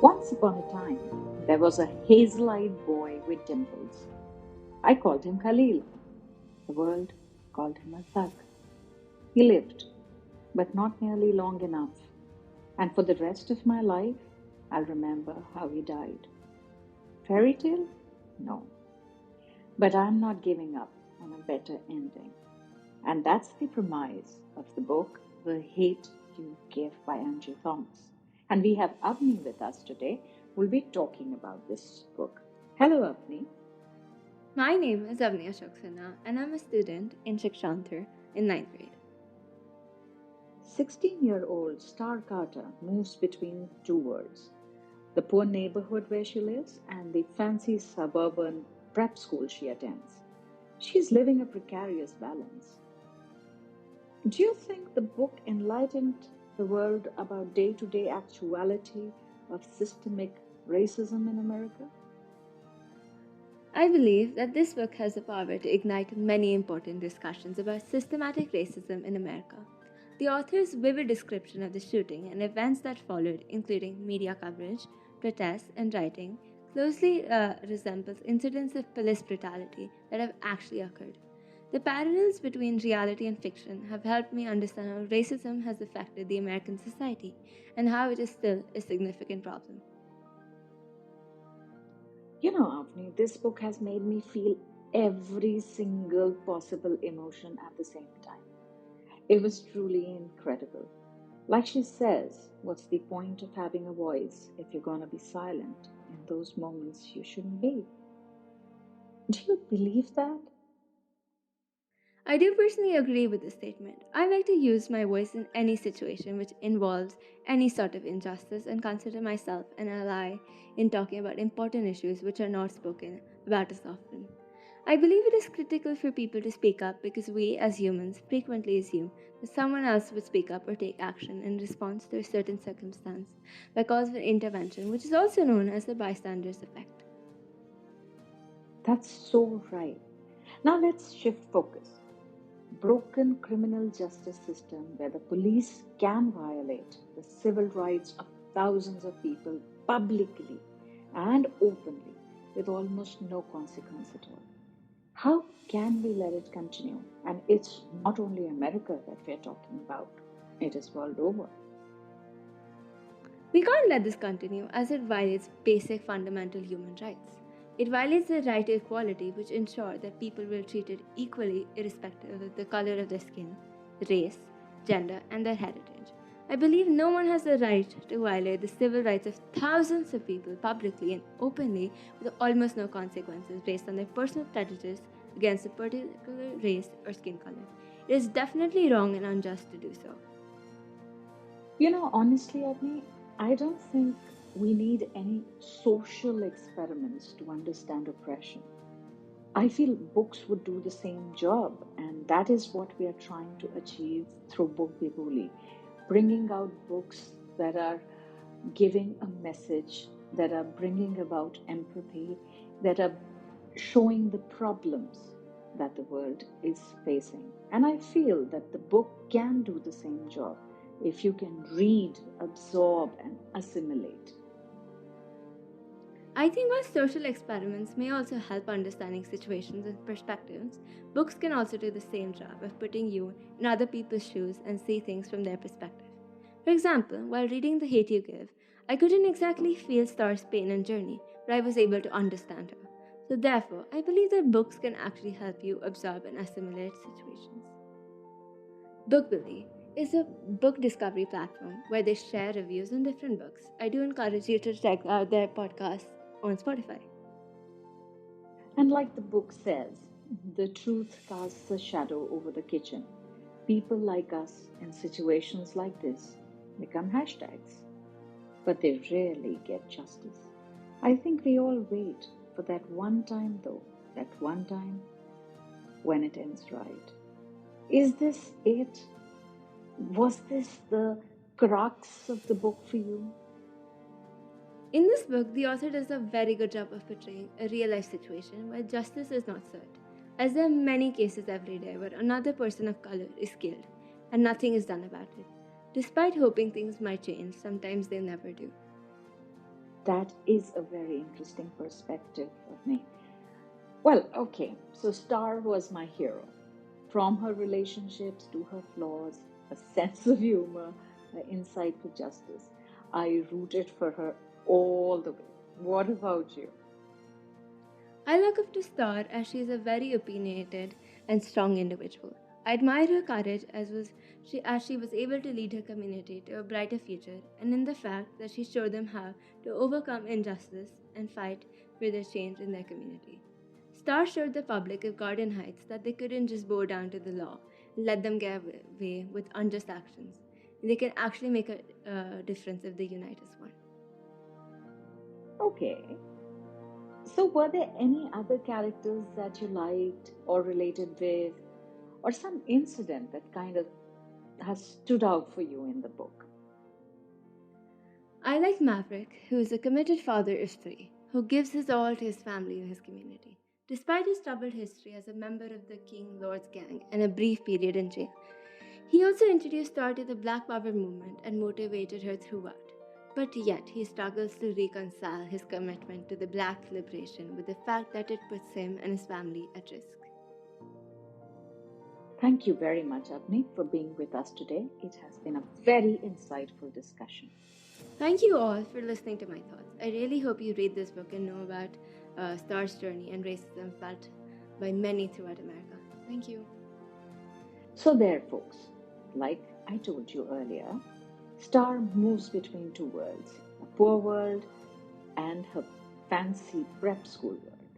Once upon a time, there was a hazel eyed boy with dimples. I called him Khalil. The world called him a thug. He lived, but not nearly long enough. And for the rest of my life, I'll remember how he died. Fairy tale? No. But I'm not giving up on a better ending. And that's the premise of the book, The Hate You Give by Angie Thomas. And we have Avni with us today, who will be talking about this book. Hello, Avni. My name is Avni and I'm a student in Shikshanthar in ninth grade. 16-year-old Starr Carter moves between two worlds, the poor neighborhood where she lives and the fancy suburban prep school she attends. She's living a precarious balance. Do you think the book enlightened the world about day to day actuality of systemic racism in America? I believe that this book has the power to ignite many important discussions about systematic racism in America. The author's vivid description of the shooting and events that followed, including media coverage, protests, and writing, closely resembles incidents of police brutality that have actually occurred. The parallels between reality and fiction have helped me understand how racism has affected the American society and how it is still a significant problem. You know, Avni, this book has made me feel every single possible emotion at the same time. It was truly incredible. Like she says, what's the point of having a voice if you're going to be silent in those moments you shouldn't be? Do you believe that? I do personally agree with this statement. I like to use my voice in any situation which involves any sort of injustice and consider myself an ally in talking about important issues which are not spoken about as often. I believe it is critical for people to speak up because we, as humans, frequently assume that someone else would speak up or take action in response to a certain circumstance by cause of intervention, which is also known as the bystander's effect. That's so right. Now let's shift focus. Broken criminal justice system where the police can violate the civil rights of thousands of people publicly and openly with almost no consequence at all. How can we let it continue? And it's not only America that we're talking about, it is world over. We can't let this continue as it violates basic fundamental human rights. It violates the right to equality, which ensures that people will be treated equally irrespective of the color of their skin, race, gender, and their heritage. I believe no one has the right to violate the civil rights of thousands of people publicly and openly with almost no consequences based on their personal prejudice against a particular race or skin color. It is definitely wrong and unjust to do so. You know, honestly, Avni, I don't think we need any social experiments to understand oppression. I feel books would do the same job, and that is what we are trying to achieve through Bookbibuli, bringing out books that are giving a message, that are bringing about empathy, that are showing the problems that the world is facing. And I feel that the book can do the same job if you can read, absorb, and assimilate. I think while social experiments may also help understanding situations and perspectives, books can also do the same job of putting you in other people's shoes and see things from their perspective. For example, while reading The Hate You Give, I couldn't exactly feel Star's pain and journey, but I was able to understand her. So, therefore, I believe that books can actually help you absorb and assimilate situations. Bookbibuli is a book discovery platform where they share reviews on different books. I do encourage you to check out their podcast on Spotify. And like the book says, the truth casts a shadow over the kitchen. People like us in situations like this become hashtags, but they rarely get justice. I think we all wait for that one time, though, that one time when it ends right. Is this it? Was this the crux of the book for you? In this book, the author does a very good job of portraying a real life situation where justice is not served, as there are many cases every day where another person of color is killed and nothing is done about it. Despite hoping things might change, sometimes they never do. That is a very interesting perspective of me. Well, okay, so Starr was my hero. From her relationships to her flaws, a sense of humor, an insight for justice. I rooted for her all the way. What about you? I look up to Starr as she is a very opinionated and strong individual. I admire her courage as she was able to lead her community to a brighter future, and in the fact that she showed them how to overcome injustice and fight for the change in their community. Starr showed the public of Garden Heights that they couldn't just bow down to the law and let them get away with unjust actions. They can actually make a difference if they unite as one. Okay, so were there any other characters that you liked or related with, or some incident that kind of has stood out for you in the book? I like Maverick, who is a committed father of three, who gives his all to his family and his community. Despite his troubled history as a member of the King Lord's gang and a brief period in jail, he also introduced Star to the Black Power movement and motivated her throughout. But yet, he struggles to reconcile his commitment to the black liberation with the fact that it puts him and his family at risk. Thank you very much, Avni, for being with us today. It has been a very insightful discussion. Thank you all for listening to my thoughts. I really hope you read this book and know about Star's journey and racism felt by many throughout America. Thank you. So, there, folks, like I told you earlier, Star moves between two worlds, a poor world and her fancy prep school world.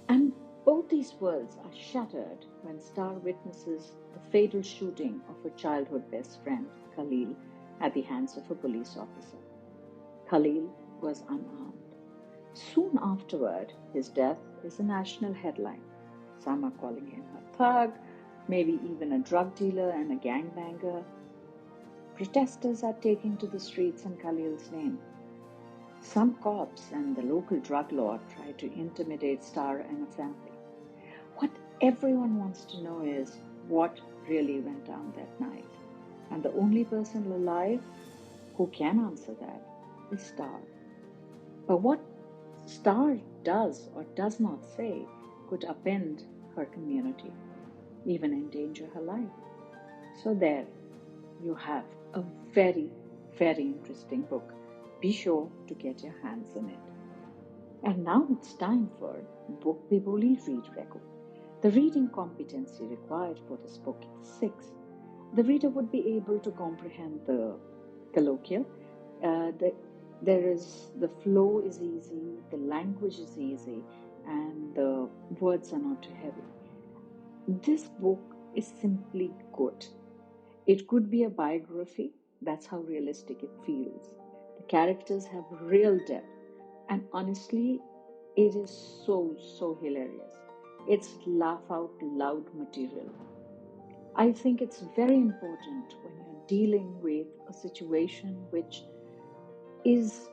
And both these worlds are shattered when Star witnesses the fatal shooting of her childhood best friend, Khalil, at the hands of a police officer. Khalil was unarmed. Soon afterward, his death is a national headline. Some are calling him a thug, maybe even a drug dealer and a gangbanger. Protesters are taking to the streets in Khalil's name. Some cops and the local drug lord try to intimidate Starr and her family. What everyone wants to know is what really went down that night. And the only person alive who can answer that is Starr. But what Starr does or does not say could upend her community, even endanger her life. So, there you have a very, very interesting book. Be sure to get your hands on it. And now it's time for Bookbibuli Read Record. The reading competency required for this book is 6. The reader would be able to comprehend the colloquial. The flow is easy, the language is easy, and the words are not too heavy. This book is simply good. It could be a biography, that's how realistic it feels. The characters have real depth, and honestly, it is so hilarious. It's laugh out loud material. I think it's very important when you're dealing with a situation which is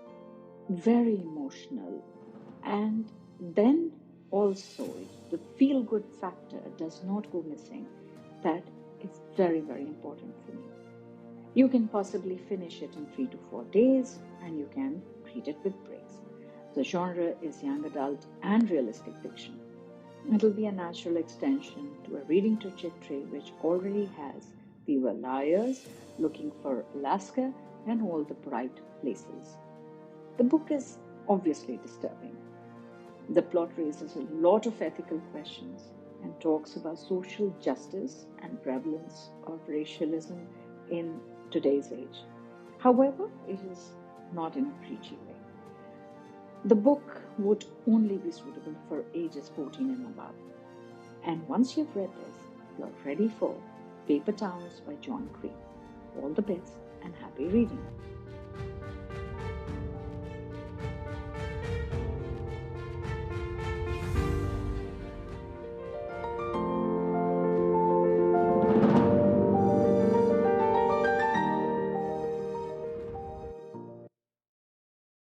very emotional, and then also if the feel good factor does not go missing. That is very, very important for me. You can possibly finish it in 3 to 4 days, and you can read it with breaks. The genre is young adult and realistic fiction. It'll be a natural extension to a reading trajectory which already has We Were Liars, Looking for Alaska, and All the Bright Places. The book is obviously disturbing. The plot raises a lot of ethical questions and talks about social justice and prevalence of racialism in today's age. However, it is not in a preachy way. The book would only be suitable for ages 14 and above. And once you've read this, you're ready for Paper Towns by John Green. All the best and happy reading.